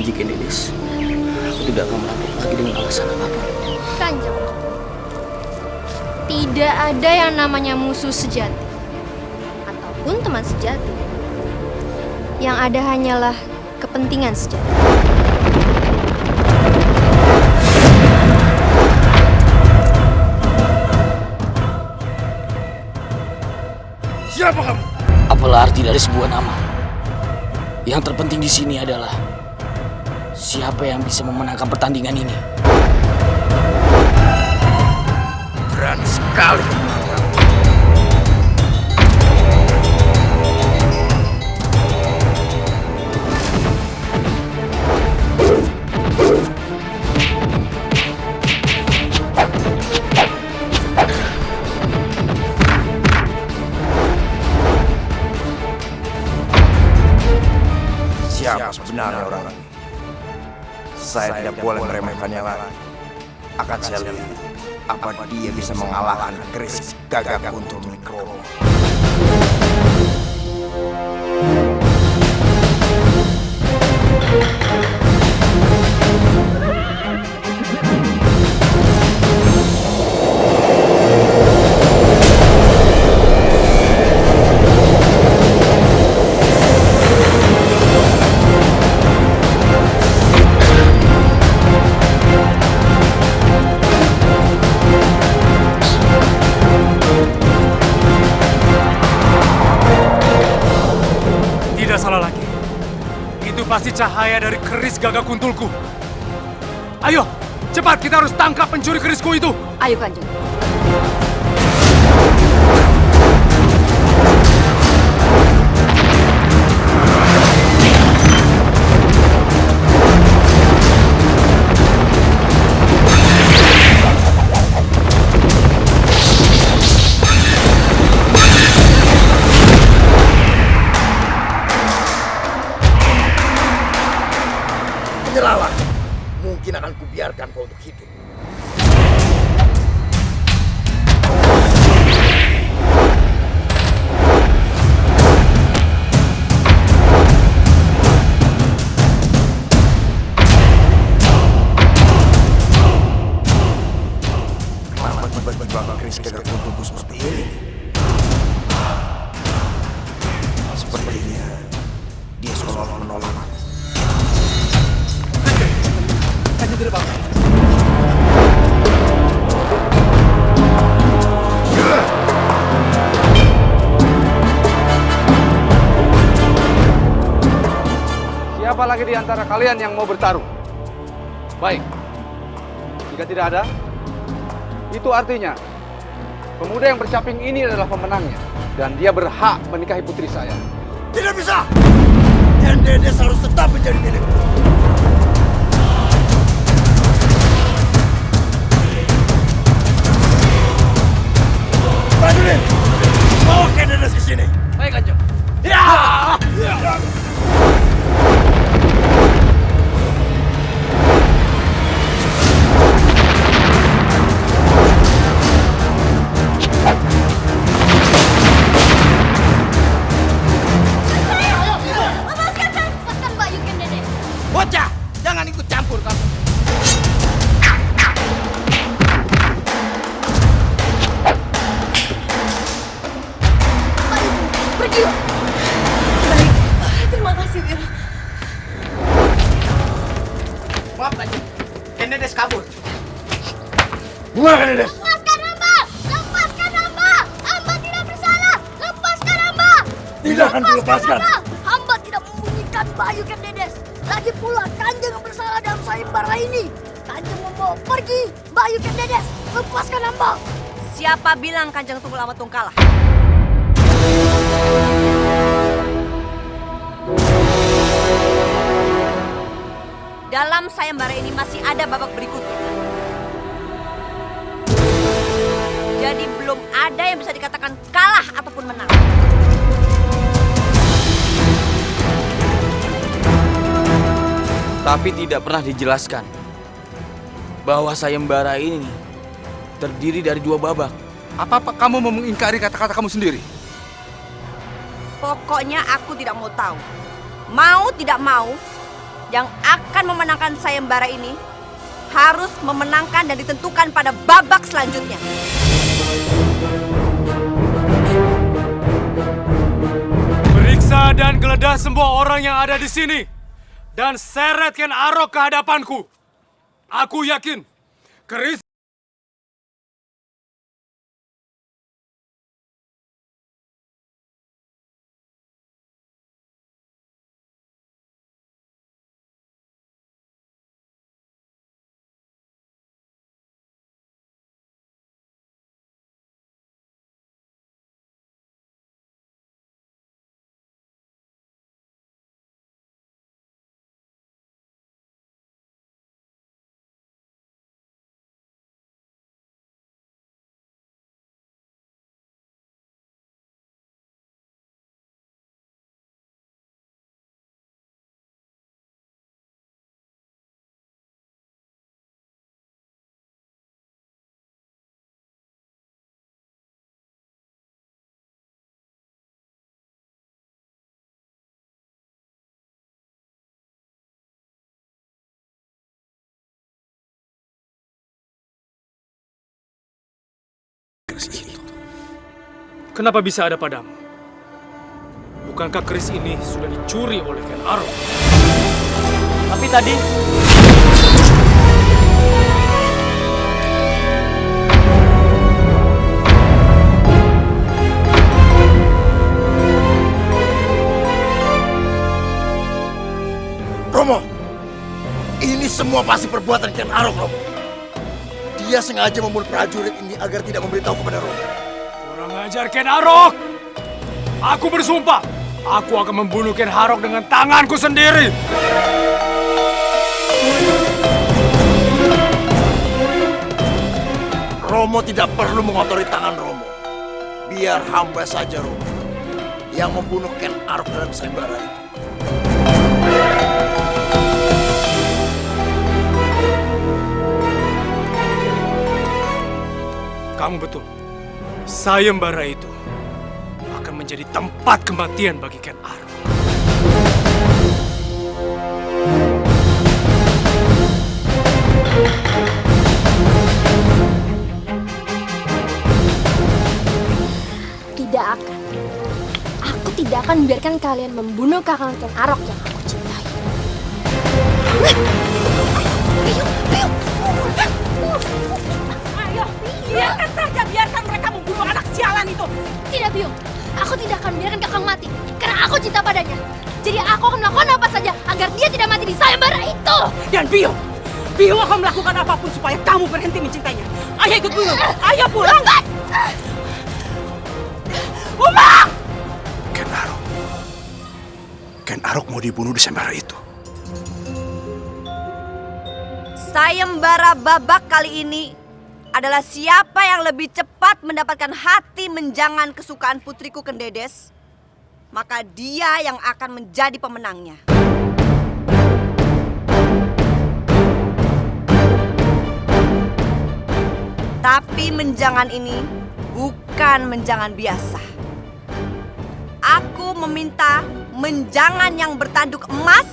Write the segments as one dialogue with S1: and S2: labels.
S1: berjanji Kendedes, aku tidak akan merampok lagi dengan alasan apapun.
S2: Kanjeng, tidak ada yang namanya musuh sejati ataupun teman sejati. Yang ada hanyalah kepentingan sejati.
S3: Siapa kamu?
S1: Apalah arti dari sebuah nama? Yang terpenting di sini adalah siapa yang bisa memenangkan pertandingan ini.
S3: Berani sekali. Siapa sebenarnya orang ini? Saya tidak boleh meremehkannya lagi. Akan saya lihat apa dia bisa mengalahkan keris Gagak Kuntul milik Romo.
S4: Tidak salah lagi. Itu pasti cahaya dari keris Gagak Kuntulku. Ayo, cepat kita harus tangkap pencuri kerisku itu.
S5: Ayo Kanjeng.
S3: Menyerahlah. Mungkin akan kubiarkan kau untuk hidup. Kenapa tiba-tiba keris Gagak Kuntulku seperti ini? Sepertinya dia seolah-olah menolak aku.
S4: Kanjeng tidak apa-apa.
S6: Siapa lagi di antara kalian yang mau bertarung? Baik. Jika tidak ada, itu artinya pemuda yang bercaping ini adalah pemenangnya dan dia berhak menikahi putri saya.
S3: Tidak bisa! Kendedes harus tetap menjadi milikku. Prajurit, bawa Kendedes ke sini.
S6: Baik, Kanjeng.
S3: Ya!
S2: Lepaskan Bayu Kendedes.
S3: Bocah, jangan ikut campur kamu.
S2: Bayu, pergi.
S5: Baik. Terima kasih, Wir.
S3: Maaf, Kanjeng. Kendedes kabur. Buang Kendedes.
S2: Lepaskan hamba! Lepaskan hamba! Hamba tidak bersalah! Lepaskan hamba!
S3: Tidak akan kulepaskan.
S2: Hamba tidak membunyikan Bayu Kendedes. Lagi pula Kanjeng yang bersalah dalam sayembara ini. Kanjeng membawa pergi Bayu Kendedes. Lepaskan hamba!
S5: Siapa bilang Kanjeng Tunggul Ametung kalah? Dalam sayembara ini masih ada babak berikutnya. Jadi belum ada yang bisa dikatakan kalah ataupun menang.
S1: Tapi tidak pernah dijelaskan bahwa sayembara ini terdiri dari 2 babak.
S6: Apa kamu mau mengingkari kata-kata kamu sendiri?
S5: Pokoknya aku tidak mau tahu. Mau tidak mau, yang akan memenangkan sayembara ini harus memenangkan dan ditentukan pada babak selanjutnya.
S4: Periksa dan geledah semua orang yang ada di sini dan seret Ken Arok ke hadapanku. Aku yakin keris itu. Kenapa bisa ada padamu? Bukankah keris ini sudah dicuri oleh Ken Arok?
S1: Tapi tadi
S3: Romo, ini semua pasti perbuatan Ken Arok, Romo. Dia sengaja membunuh prajurit ini agar tidak memberitahu kepada Romo.
S4: Kurang ajar Ken Arok! Aku bersumpah, aku akan membunuh Ken Arok dengan tanganku sendiri.
S3: Romo tidak perlu mengotori tangan Romo. Biar hamba saja Romo yang membunuh Ken Arok dalam sayembara itu.
S4: Kamu betul. Sayembara itu akan menjadi tempat kematian bagi Ken Arok.
S2: Tidak akan. Aku tidak akan membiarkan kalian membunuh kakak Ken Arok yang aku cintai.
S5: Ayo, biarkan saja, biarkan mereka membunuh anak sialan itu.
S2: Tidak, Biung. Aku tidak akan membiarkan kakang mati. Karena aku cinta padanya. Jadi aku akan melakukan apa saja agar dia tidak mati di sayembara itu.
S5: Dan Biung akan melakukan apapun supaya kamu berhenti mencintainya. Ayo ikut Biung, ayo pulang. Uma!
S3: Ken Arok mau dibunuh di sayembara itu.
S5: Sayembara babak kali ini adalah siapa yang lebih cepat mendapatkan hati menjangan kesukaan putriku Kendedes, maka dia yang akan menjadi pemenangnya. Tapi menjangan ini bukan menjangan biasa. Aku meminta menjangan yang bertanduk emas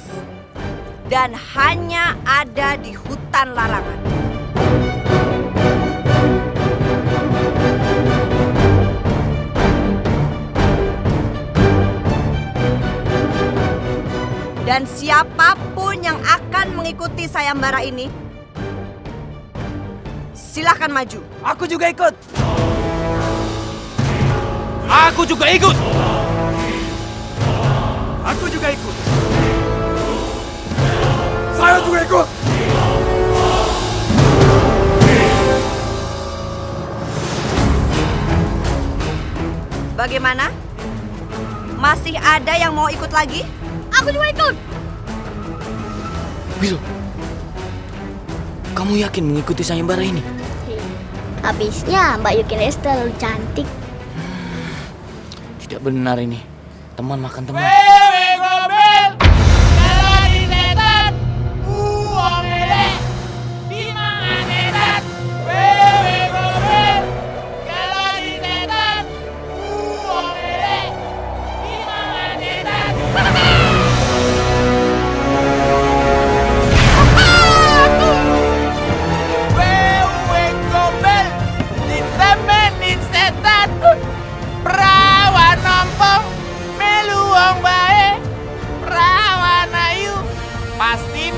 S5: dan hanya ada di hutan larangan. Dan siapapun yang akan mengikuti sayembara ini, silahkan maju.
S1: aku juga ikut. Aku juga ikut.
S3: Aku juga ikut. Saya juga ikut.
S5: Bagaimana? Masih ada yang mau ikut lagi?
S2: Aku juga ikut.
S1: Will, kamu yakin mengikuti sayembara ini?
S2: Habisnya Mbak Yukines terlalu cantik.
S1: Tidak benar ini. Teman makan teman.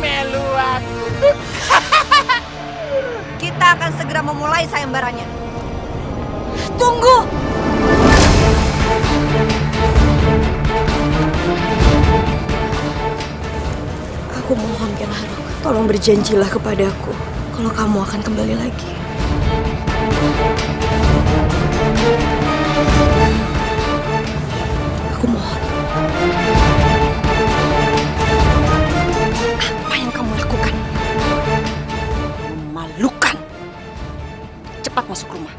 S7: melu aku.
S5: Kita akan segera memulai sayembaranya. Tunggu! Aku mohon Kenharok, tolong berjanjilah kepadaku kalau kamu akan kembali lagi. Aku mohon. Apa yang kamu lakukan? Memalukan. Cepat masuk rumah.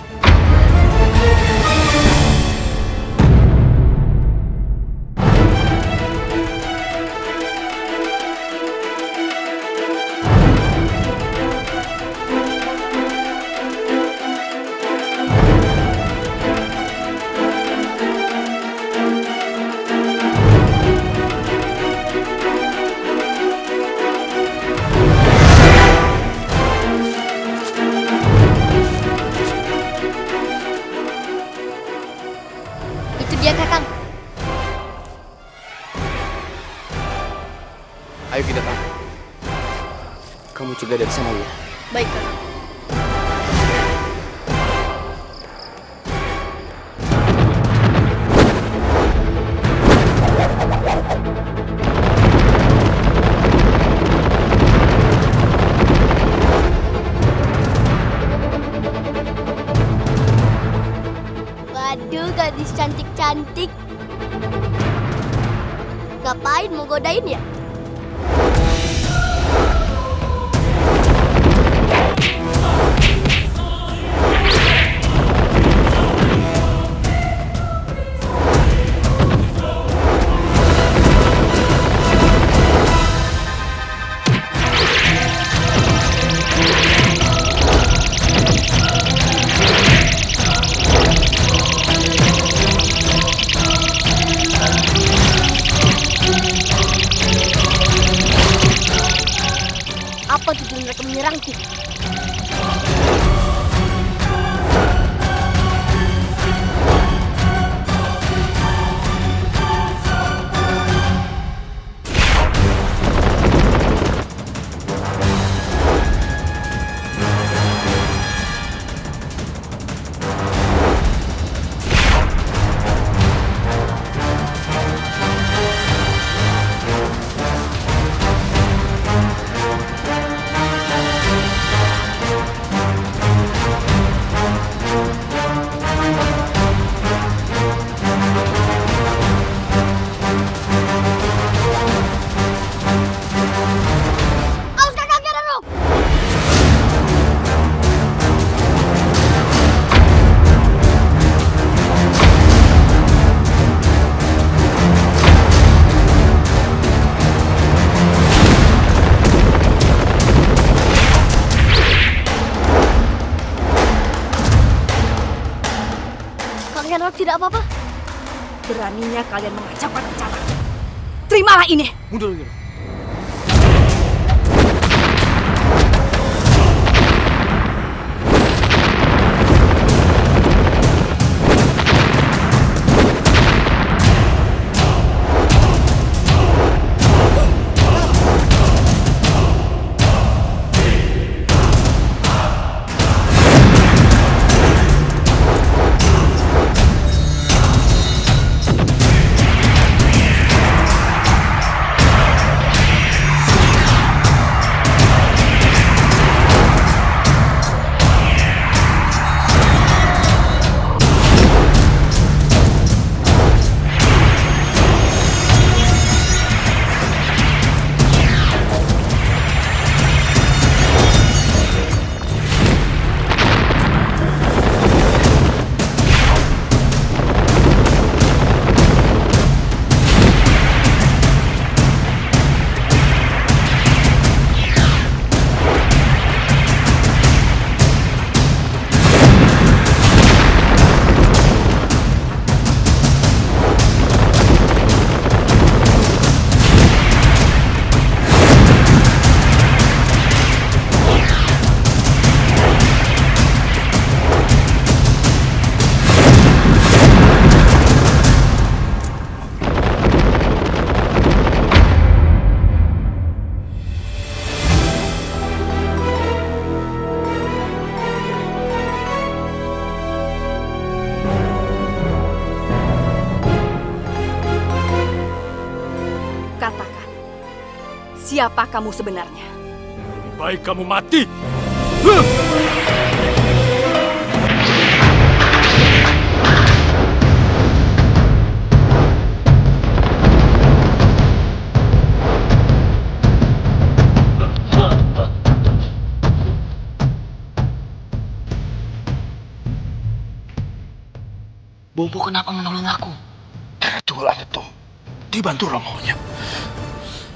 S2: Itu dia Kakang.
S6: Ayo kita tangkap.
S1: Kamu juga dari sana ya.
S2: Baik Kakang. Waduh, gadis cantik-cantik. Ngapain mau godain ya? Apa tujuan mereka menyerangku? Awas Kakang Kenharok! Kakang Kenharok tidak apa-apa.
S5: Beraninya kalian mengacaukan rencana. Terimalah ini.
S1: Mundur gitu.
S5: siapa kamu sebenarnya.
S4: Lebih baik kamu mati.
S1: Bopo kenapa menolong aku?
S7: Karena tulang itu dibantu romonya.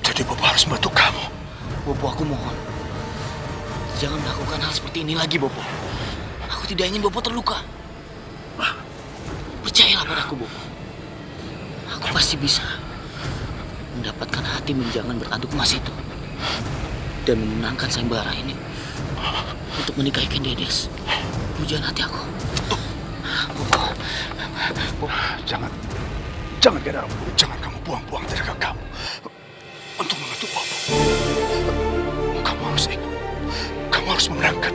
S7: Jadi Bopo harus membantu kamu.
S1: Bopo, aku mohon. Jangan melakukan hal seperti ini lagi, Bopo. Aku tidak ingin Bopo terluka. Percayalah padaku, Bopo. Aku pasti bisa mendapatkan hati menjangan bertanduk emas itu. Dan memenangkan sayembara ini untuk menikahi Ken Dedes. Pujaan hati aku. Bopo.
S7: Jangan Gerard, jangan kamu buang-buang tenaga kamu untuk membantu Bopo. Kamu harus ingat, kamu harus memenangkan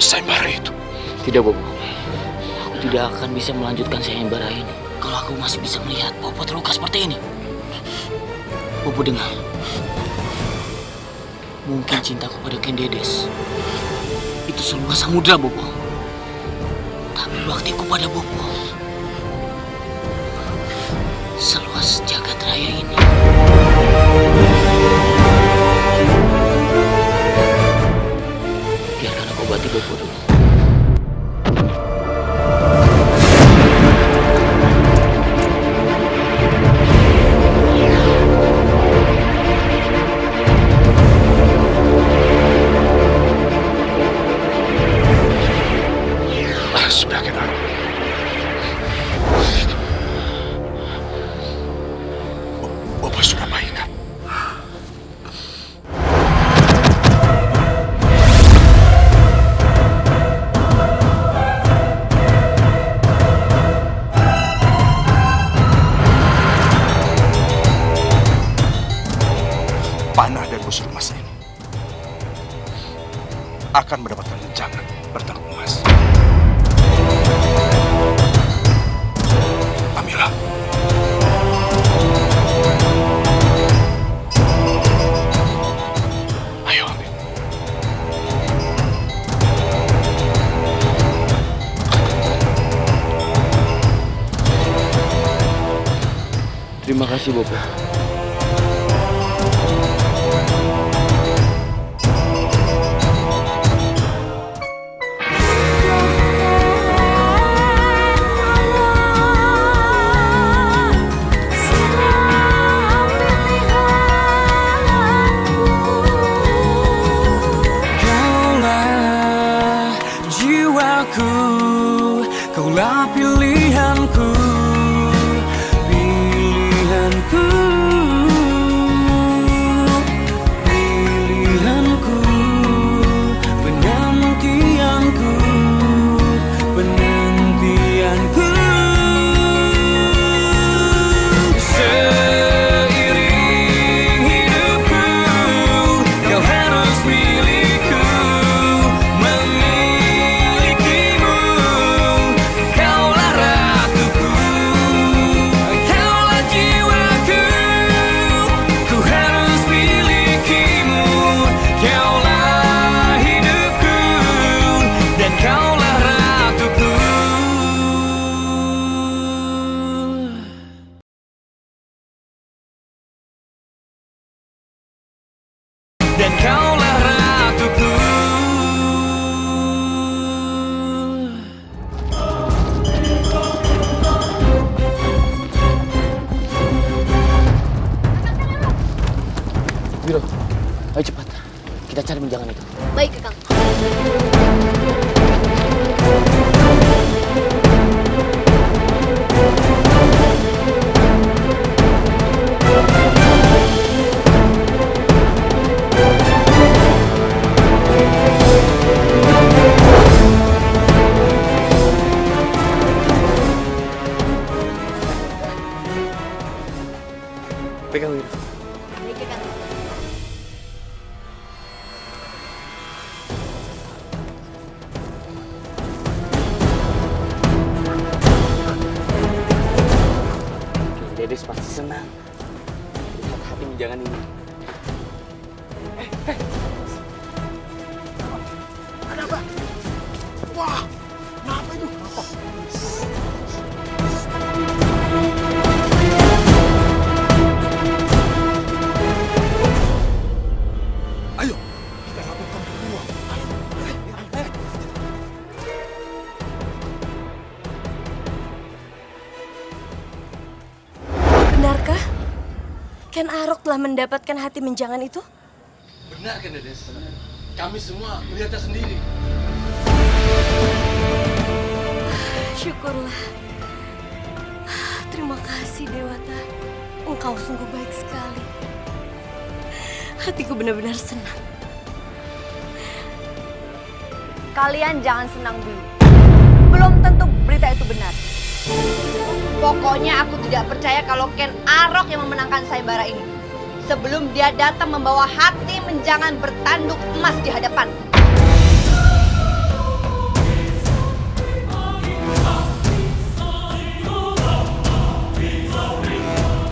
S7: sayembara itu.
S1: Tidak, Bopo. Aku tidak akan bisa melanjutkan sayembara ini kalau aku masih bisa melihat Bopo terluka seperti ini. Bopo dengar. Mungkin cintaku pada Ken Dedes itu seluas samudra, Bopo. Tapi baktiku pada Bopo seluas jagat raya ini. Biarkan aku obati Bopo dulu.
S7: Sudah Gerard. Bopo sudah baik kan? Panah dan busur emas ini akan mendapatkan jangan bertarung emas. Amira. Ayo ambil.
S1: Terima kasih, Bopo.
S8: Kaulah pilihanku, pilihanku, pilihanku, penantianku, penantianku. Seiring hidupku, kau harus milikku. Dan kaulah ratuku.
S1: Wiro, ayo cepat. Kita cari menjangan itu.
S2: Baik, Kakang.
S1: Pegang, Wiro.
S2: Baik, Kakang.
S1: Ken Dedes pasti senang lihat hati menjangan ini.
S5: Ken Arok telah mendapatkan hati menjangan itu?
S7: Benar kan, Dedes? Kami semua melihatnya sendiri.
S5: Syukurlah. Terima kasih, Dewata. Engkau sungguh baik sekali. Hatiku benar-benar senang. Kalian jangan senang dulu. Belum tentu berita itu benar. Pokoknya aku tidak percaya kalau Ken Arok yang memenangkan sayembara ini. Sebelum dia datang membawa hati menjangan bertanduk emas di hadapan.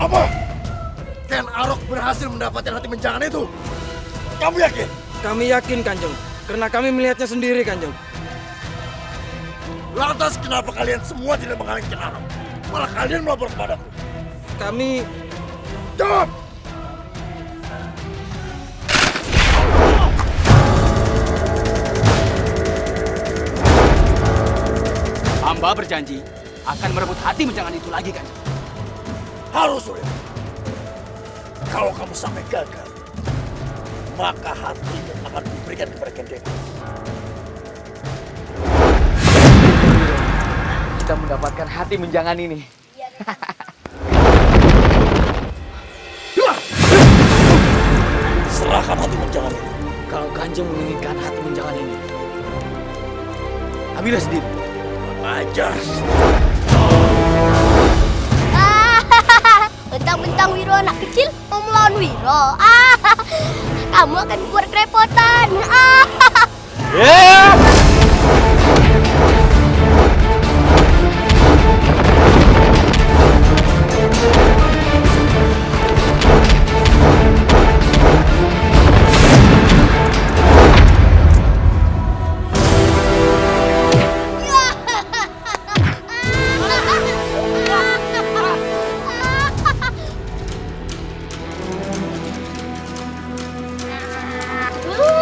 S3: Apa? Ken Arok berhasil mendapatkan hati menjangan itu? Kamu yakin?
S9: Kami yakin, Kanjeng. Karena kami melihatnya sendiri, Kanjeng.
S3: Lantas kenapa kalian semua tidak menghalangi Ken Arok? Malah kalian melapor kepadaku.
S9: Kami...
S3: Jawab!
S1: Hamba berjanji akan merebut hati menjangan itu lagi, kan?
S3: Harus sulit. Kalau kamu sampai gagal, maka hatimu akan diberikan kepada Ken Dedes.
S1: Kita mendapatkan hati menjangan ini.
S3: Serahkan hati menjangan itu.
S1: Kalau Kanjeng menginginkan hati menjangan ini, ambillah sendiri.
S3: Ajar.
S2: Bentang-bentang Wiro anak kecil mau melawan Wiro. Kamu akan buat kerepotan.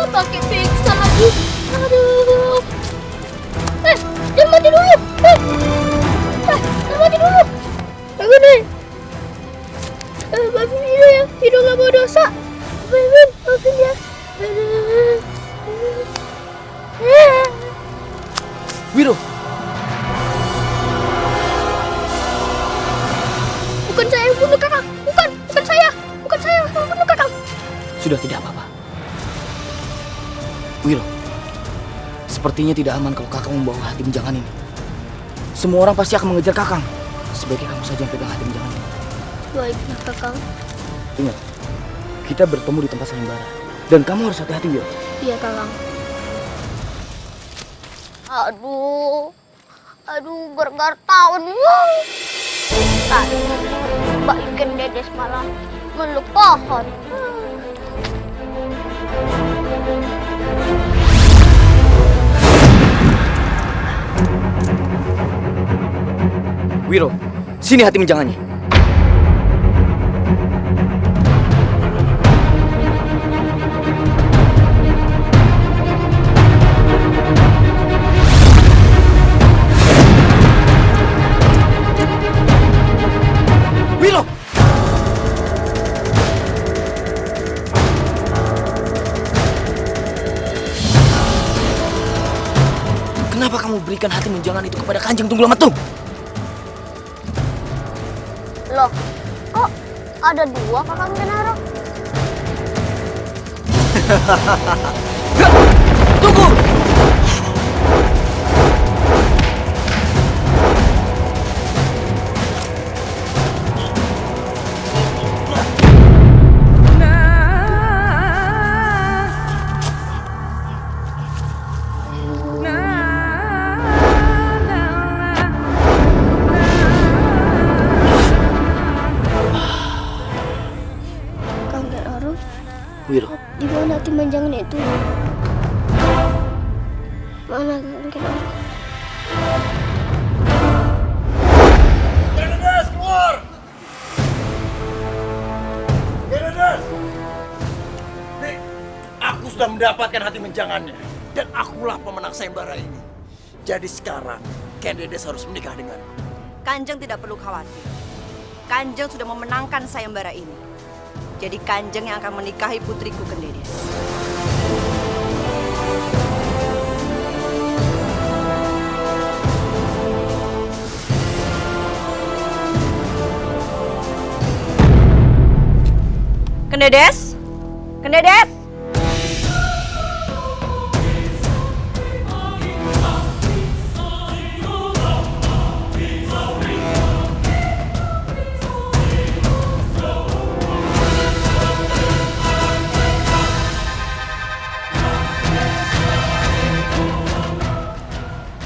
S2: Pakai pingsan lagi. Aduh. Jangan mati dulu. Jangan mati dulu. Bangun nih. Maafin Wiro ya. Wiro gak mau dosa. Maafin ya.
S1: Wiro,
S2: Bukan saya yang bunuh kakak. Bukan saya. Bukan saya yang bunuh kakak.
S1: sudah tidak apa-apa. Wiro, sepertinya tidak aman kalau kakak membawa hati menjangan ini. Semua orang pasti akan mengejar kakang. Sebaiknya kamu saja yang pegang hati menjangan ini.
S2: Baiklah kakak.
S1: Ingat, kita bertemu di tempat sayembara. Dan kamu harus hati-hati, Wiro.
S2: Iya kakak. Aduh, gergar tahun. Tadi Mbak Ken Dedes malah meluk pohon.
S1: Wiro, sini hati menjangannya. Wiro! Kenapa kamu berikan hati menjangan itu kepada Kanjeng Tunggul Metung?
S2: Loh, kok ada dua kakak Ken Arok?
S1: Tunggu!
S2: Kang Ken Arok,
S1: Wiro,
S2: di mana hati menjangan itu? Mana Kang Ken Arok?
S3: Dedes, keluar! Dedes! Nih, aku sudah mendapatkan hati menjangannya. Dan akulah pemenang sayembara ini. Jadi sekarang, Ken Dedes harus menikah denganku.
S5: Kanjeng tidak perlu khawatir. Kanjeng sudah memenangkan sayembara ini. Jadi Kanjeng yang akan menikahi putriku Kendedes. Kendedes? Kendedes?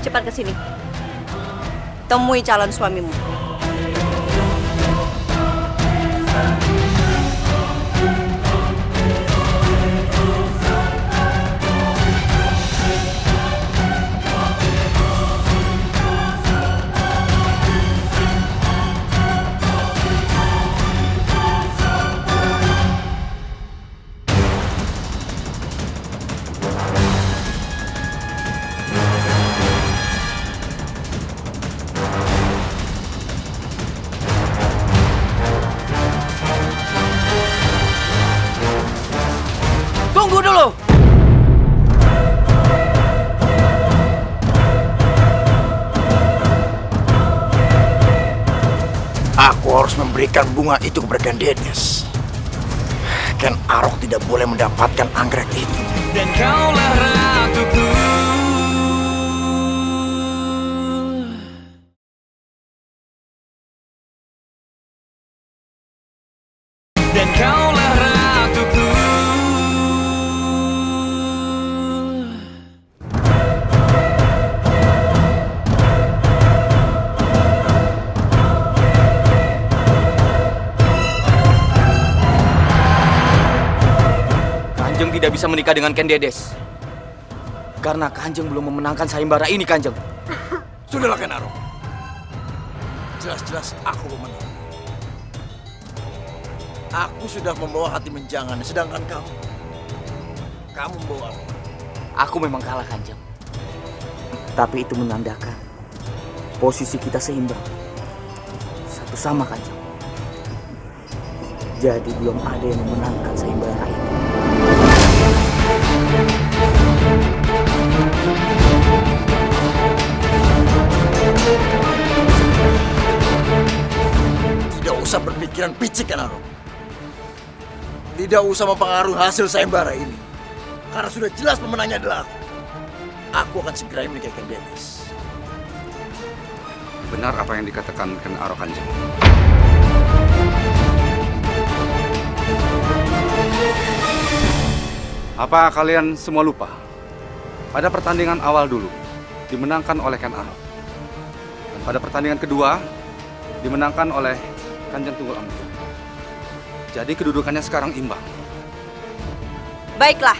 S5: Cepat ke sini. Temui calon suamimu.
S1: Tunggu dulu!
S3: Aku harus memberikan bunga itu kepada Kendedes. Ken Arok tidak boleh mendapatkan anggrek itu.
S8: Dan kaulah ratuku. Dan kaulah ratuku.
S1: Kanjeng tidak bisa menikah dengan Kendedes. Karena Kanjeng belum memenangkan sayembara ini, Kanjeng.
S3: Sudahlah Ken Arok. Jelas-jelas aku memenang. Aku sudah membawa hati menjangan, sedangkan kamu membawa apa?
S1: Aku memang kalah, Kanjeng. Tapi itu menandakan posisi kita seimbang. Satu sama, Kanjeng. Jadi belum ada yang memenangkan sayembara ini.
S3: Tidak usah berpikiran picik Ken Arok. Tidak usah mempengaruhi hasil sayembara ini. Karena sudah jelas pemenangnya adalah aku. Aku akan segera menikahi Kendedes.
S6: Benar apa yang dikatakan Ken Arok, Kanjeng. Apa kalian semua lupa? Pada pertandingan awal dulu, dimenangkan oleh Ken Arok. Dan pada pertandingan kedua, dimenangkan oleh Kanjeng Tunggul Ametung. Jadi kedudukannya sekarang imbang.
S5: Baiklah.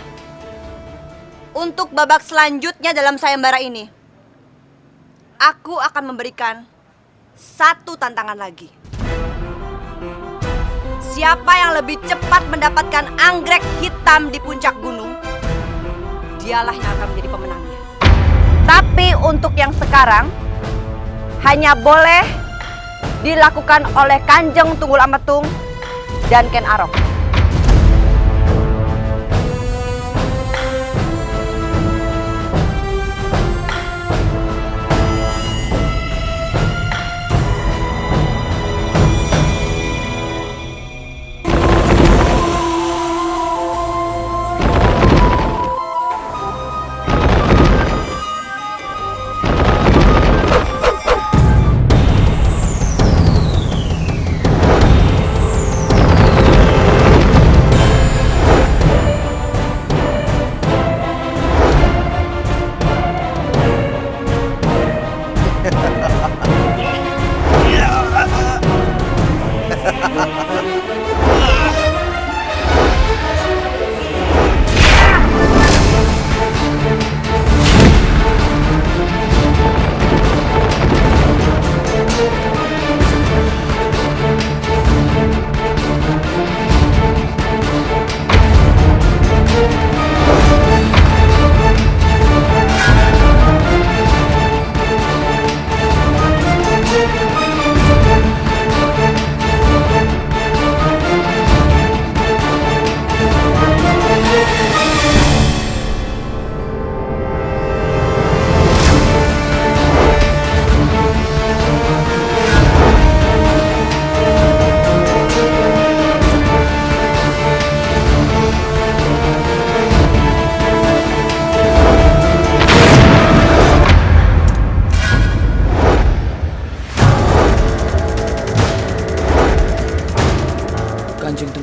S5: Untuk babak selanjutnya dalam sayembara ini, aku akan memberikan satu tantangan lagi. Siapa yang lebih cepat mendapatkan anggrek hitam di puncak gunung, dialah yang akan menjadi pemenangnya. Tapi untuk yang sekarang, hanya boleh dilakukan oleh Kanjeng Tunggul Ametung dan Ken Arok.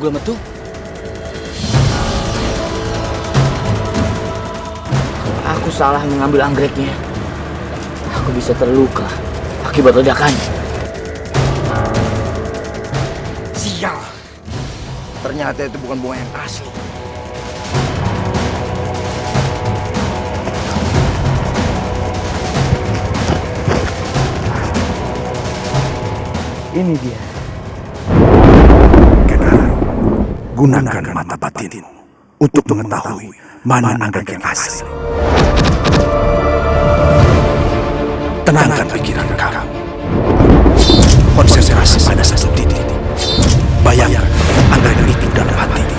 S1: Tunggu Ametung. Kalau aku salah mengambil anggreknya, aku bisa terluka akibat ledakannya.
S3: Sial. Ternyata itu bukan bunga yang asli.
S1: Ini dia.
S7: Gunakan mata batinmu untuk mengetahui mana anggrek yang asli. Tenangkan pikiran kamu. Konsentrasi pada satu titik. Bayangkan anggrek itu dalam hatimu.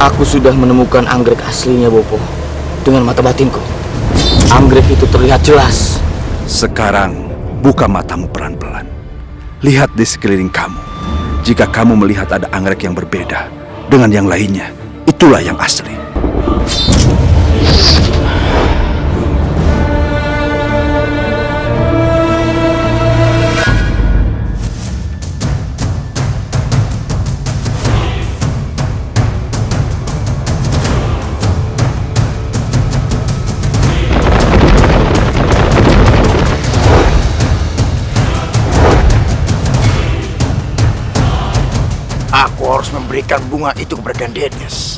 S1: Aku sudah menemukan anggrek aslinya, Bopo. Dengan mata batinku, anggrek itu terlihat jelas.
S7: Sekarang, buka matamu pelan-pelan. Lihat di sekeliling kamu. Jika kamu melihat ada anggrek yang berbeda dengan yang lainnya, itulah yang asli.
S3: Aku harus memberikan bunga itu kepada Ken Dedes.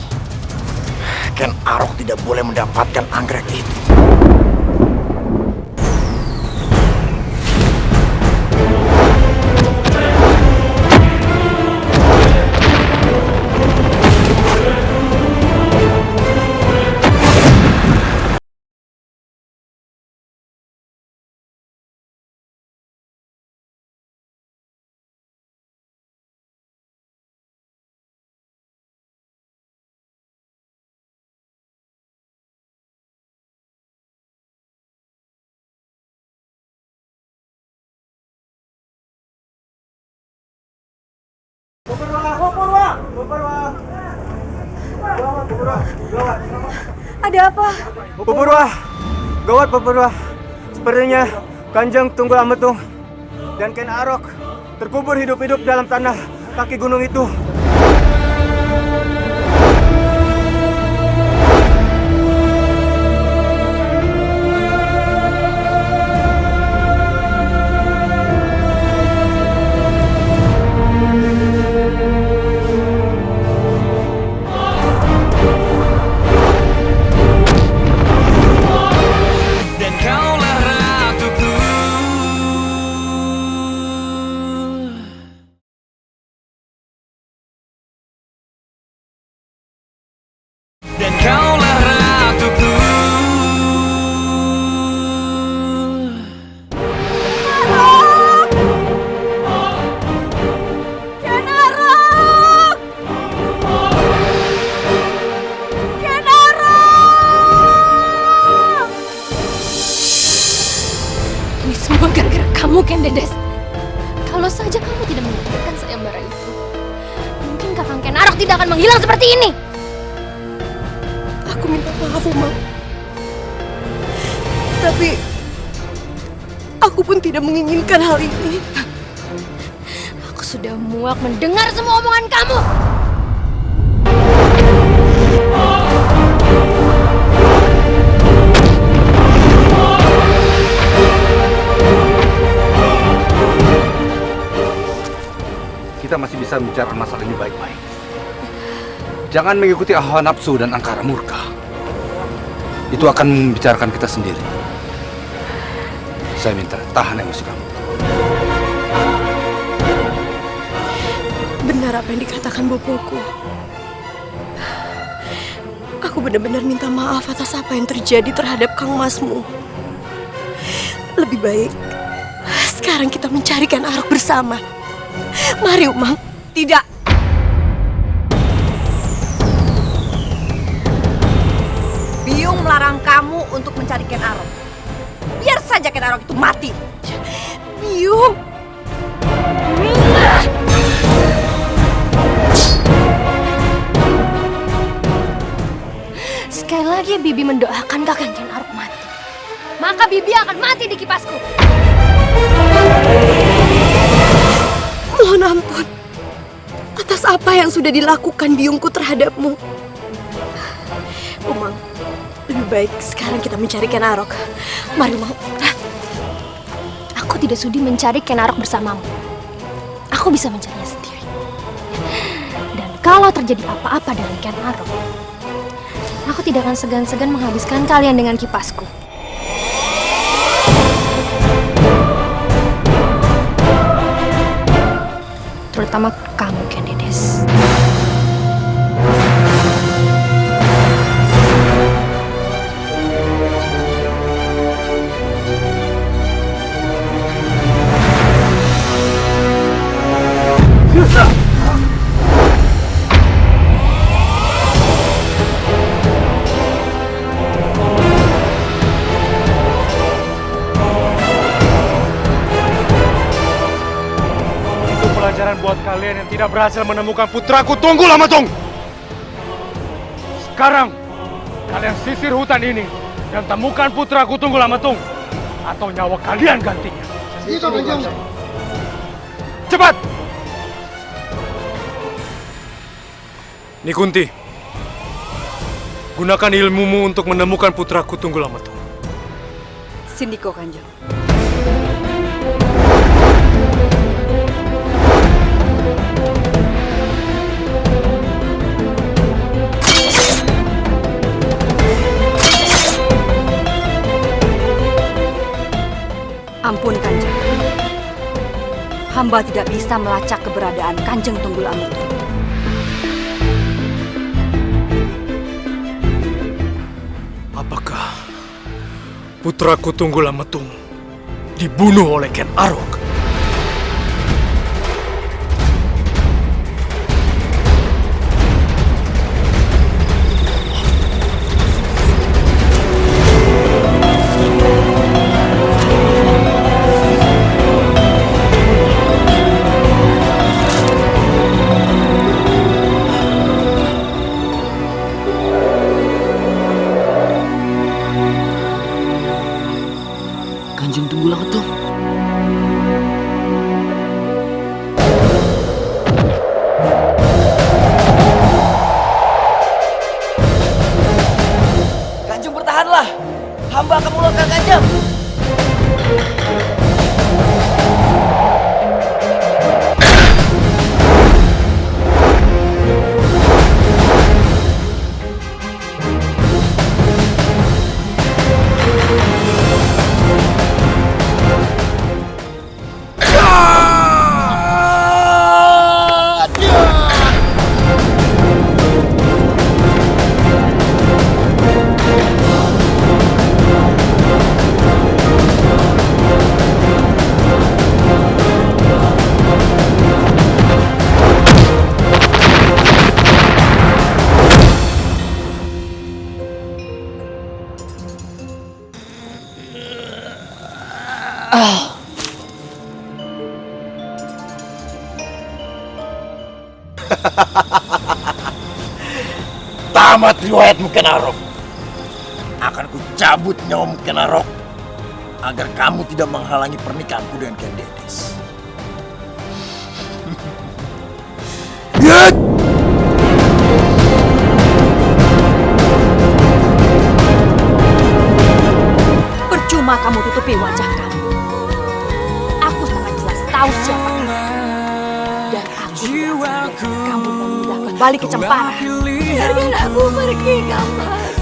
S3: Ken Arok tidak boleh mendapatkan anggrek itu.
S5: Ada apa?
S9: Purwa, gawat Purwa. Sepertinya Kanjeng Tunggul Ametung dan Ken Arok terkubur hidup-hidup dalam tanah kaki gunung itu.
S8: Dan kaulah ratuku. Dan kaulah ratuku.
S5: Ken Arok! Ken Arok!
S10: Ini semua gara-gara kamu, Ken Dedes. Kalau saja kamu tidak meninggalkan sayembara itu, mungkin Kakang Ken Arok tidak akan menghilang seperti ini.
S5: Aku minta maaf, Uma. Tapi aku pun tidak menginginkan hal ini.
S10: Aku sudah muak mendengar semua omongan kamu.
S6: Kita masih bisa membicarakan masalah ini baik-baik. Jangan mengikuti hawa nafsu dan angkara murka. Itu akan membicarakan kita sendiri. Saya minta tahan emosi kamu.
S5: Benar apa yang dikatakan bopoku. Aku benar-benar minta maaf atas apa yang terjadi terhadap Kang Masmu. Lebih baik sekarang kita mencari Ken Arok bersama. Mari, Umang.
S11: Tidak. Biung melarang kamu untuk mencari Ken Arok. Biar saja Ken Arok itu mati.
S5: Biung.
S10: sekali lagi Bibi mendoakan Kakang Ken Arok mati, maka Bibi akan mati di kipasku.
S5: Mohon ampun atas apa yang sudah dilakukan biungku terhadapmu. Umang, lebih baik sekarang kita mencari Ken Arok. Mari, Umang.
S10: Aku tidak sudi mencari Ken Arok bersamamu. Aku bisa mencarinya sendiri. Dan kalau terjadi apa-apa dengan Ken Arok, aku tidak akan segan-segan menghabiskan kalian dengan kipasku. Terutama kamu, Ken Dedes.
S4: Pelajaran buat kalian yang tidak berhasil menemukan putraku Tunggul Amatung. Sekarang kalian sisir hutan ini dan temukan putraku Tunggul Amatung, atau nyawa kalian gantinya. Cepat! Nikunti, gunakan ilmumu untuk menemukan putraku Tunggul Amatung.
S5: Sindiko, Kanjeng. Ampun, Kanjeng. Hamba tidak bisa melacak keberadaan Kanjeng Tunggul Amatung.
S4: Apakah putraku Tunggul Amatung dibunuh oleh Ken Arok?
S1: Kanjeng Tunggul Amatung.
S3: Kanjeng bertahanlah. Hamba akan mengeluarkan Kanjeng. Tamat riwayatmu, Ken Arok. Akan ku cabut nyawamu, Ken Arok, agar kamu tidak menghalangi pernikahanku dengan Ken Dedes.
S5: Percuma kamu tutupi wajah kamu. Aku sangat jelas tahu siapa kamu. Dan aku tidak akan kamu memindah kembali ke Cempara.
S2: Biarkan aku pergi, Kampas.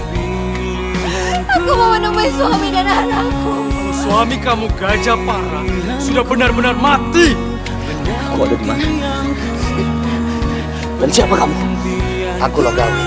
S2: Aku mau menemui suami dan anakku.
S4: Suami kamu Gajah Parang sudah benar-benar mati.
S1: Kamu ada di mana? Dan siapa kamu?
S3: Aku Logawi.